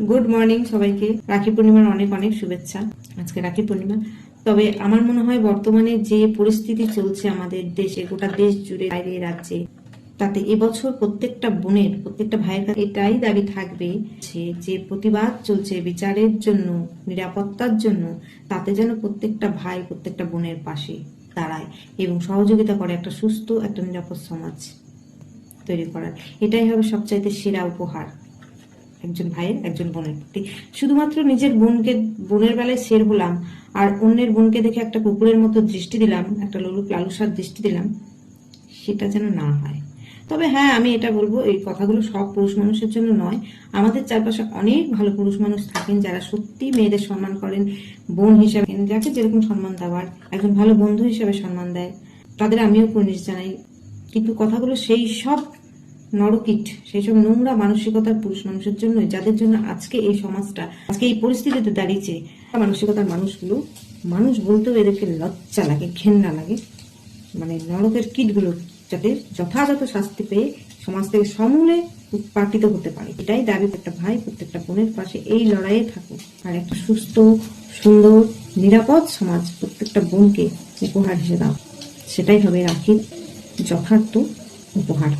Good morning সবাইকে। রাখি পূর্ণিমার অনেক অনেক শুভেচ্ছা। আজকে রাখি পূর্ণিমা। তবে আমার মনে হয় বর্তমানে যে পরিস্থিতি চলছে আমাদের দেশে, গোটা দেশ জুড়ে, বাইরে, রাজ্যে, তাতে এবছর প্রত্যেকটা বোনের, প্রত্যেকটা ভাইয়ের কাছে এটাই দাবি থাকবে যে প্রতিবাদ চলছে বিচারের জন্য, নিরাপত্তার জন্য, তাতে যেন প্রত্যেকটা ভাই প্রত্যেকটা বোনের পাশে দাঁড়ায় এবং সহযোগিতা করে একটা সুস্থ, একটা নিরাপদ সমাজ তৈরি করার। এটাই হবে সবচাইতে সেরা উপহার একজন ভাইয়ের, একজন বোনের প্রতি। শুধুমাত্র নিজের বোনের বেলায় শের হলাম আর অন্যের বোনকে দেখে একটা কুকুরের মতো দৃষ্টি দিলাম, একটা লালুসার দৃষ্টি দিলাম, সেটা যেন না হয়। তবে হ্যাঁ, আমি এটা বলবো, এই কথাগুলো সব পুরুষ মানুষের জন্য নয়। আমাদের চারপাশে অনেক ভালো পুরুষ মানুষ থাকেন যারা সত্যি মেয়েদের সম্মান করেন, বোন হিসাবে, যাকে যেরকম সম্মান দেওয়ার, একজন ভালো বন্ধু হিসাবে সম্মান দেয়, তাদের আমিও কুর্নিশ জানাই। কিন্তু কথাগুলো সেই সব নরকিট, সেই সব নোংরা মানসিকতার পুরুষ মানুষের জন্য, যাদের জন্য আজকে এই সমাজটা, আজকে এই পরিস্থিতিতে দাঁড়িয়েছে। মানসিকতার মানুষগুলো, মানুষ বলতেও এদেরকে লজ্জা লাগে, ঘেন্না লাগে। মানে নরকের কীটগুলো যাতে যথাযথ শাস্তি পেয়ে সমাজ থেকে সমূলে উৎপাটিত হতে পারে, এটাই দাবি। একটা ভাই প্রত্যেকটা বোনের পাশে এই লড়াইয়ে থাকুক আর একটা সুস্থ, সুন্দর, নিরাপদ সমাজ প্রত্যেকটা বোনকে উপহার হিসেবে দাও। সেটাই হবে রাখির যথার্থ উপহার।